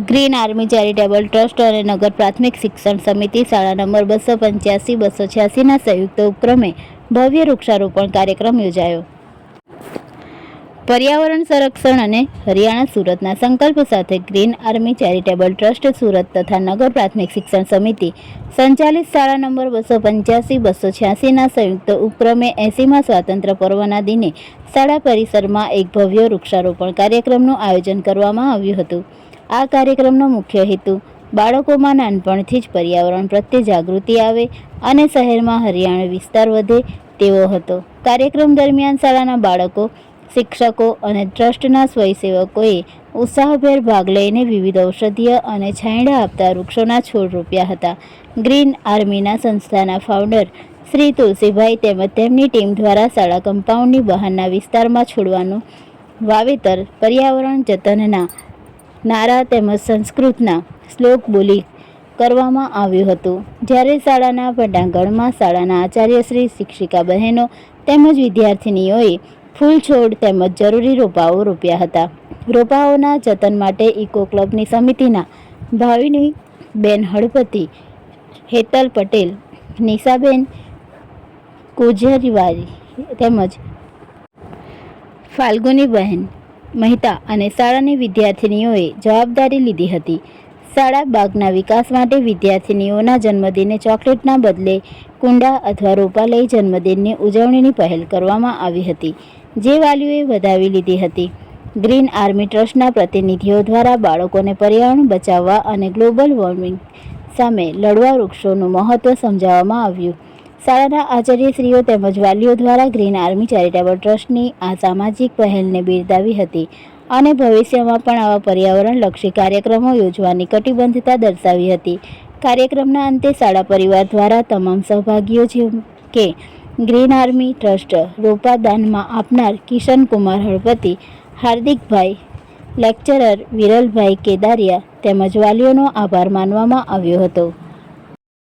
Green army charitable trust અને નગર પ્રાથમિક શિક્ષણ સમિતિ શાળા નંબર 285-286ના સંયુક્ત ઉપક્રમે ભવ્ય વૃક્ષારોપણ કાર્યક્રમ યોજાયો। પર્યાવરણ સંરક્ષણ અને હરિયાણા સુરતના સંકલ્પ સાથે green army charitable trust Surat તથા નગર પ્રાથમિક શિક્ષણ સમિતિ સંચાલિત શાળા નંબર 285-286ના સંયુક્ત ઉપક્રમે 80મા સ્વાતંત્ર્ય પર્વના દિને શાળા પરિસરમાં એક ભવ્ય વૃક્ષારોપણ કાર્યક્રમનું આયોજન કરવામાં આવ્યું હતું। આ કાર્યક્રમનો મુખ્ય હેતુ બાળકોમાં નાનપણથી જ પર્યાવરણ પ્રત્યે જાગૃતિ આવે અને શહેરમાં હરિયાળી વિસ્તાર વધે તેવો હતો। કાર્યક્રમ દરમિયાન શાળાના બાળકો, શિક્ષકો અને ટ્રસ્ટના સ્વયંસેવકોએ ઉત્સાહભેર ભાગ લઈને વિવિધ ઔષધીય અને છાંયડા આપતા વૃક્ષોના છોડ રોપ્યા હતા। ગ્રીન આર્મીના સંસ્થાના ફાઉન્ડર શ્રી તુલસીભાઈ તેમજ તેમની ટીમ દ્વારા શાળા કમ્પાઉન્ડની બહારના વિસ્તારમાં છોડવાનું વાવેતર પર્યાવરણ જતનના નારા તેમજ સંસ્કૃતના શ્લોક બોલી કરવામાં આવ્યું હતું। જ્યારે શાળાના પટાંગણમાં શાળાના આચાર્યશ્રી, શિક્ષિકા બહેનો તેમજ વિદ્યાર્થિનીઓએ ફૂલ છોડ તેમજ જરૂરી રોપાઓ રોપ્યા હતા। રોપાઓના જતન માટે ઇકો ક્લબની સમિતિના ભાવિની બેન હળપતિ, હેતલ પટેલ, નિશાબેન કુજરીવારી તેમજ ફાલ્ગુની બહેન મહેતા અને શાળાની વિદ્યાર્થિનીઓએ જવાબદારી લીધી હતી। શાળા બાગના વિકાસ માટે વિદ્યાર્થિનીઓના જન્મદિને ચોકલેટના બદલે કુંડા અથવા રોપા લઈ જન્મદિનની ઉજવણીની પહેલ કરવામાં આવી હતી, જે વાલીઓએ વધાવી લીધી હતી। ગ્રીન આર્મી ટ્રસ્ટના પ્રતિનિધિઓ દ્વારા બાળકોને પર્યાવરણ બચાવવા અને ગ્લોબલ વોર્મિંગ સામે લડવા વૃક્ષોનું મહત્વ સમજાવવામાં આવ્યું। શાળાના આચાર્યશ્રીઓ તેમજ વાલીઓ દ્વારા ગ્રીન આર્મી ચેરિટેબલ ટ્રસ્ટની આ સામાજિક પહેલને બિરદાવી હતી અને ભવિષ્યમાં પણ આવા પર્યાવરણલક્ષી કાર્યક્રમો યોજવાની કટિબદ્ધતા દર્શાવી હતી। કાર્યક્રમના અંતે શાળા પરિવાર દ્વારા તમામ સહભાગીઓ જેમ કે ગ્રીન આર્મી ટ્રસ્ટ રોપા દાનમાં આપનાર કિશનકુમાર હળપતિ, હાર્દિકભાઈ, લેક્ચરર વિરલભાઈ કેદારિયા તેમજ વાલીઓનો આભાર માનવામાં આવ્યો હતો।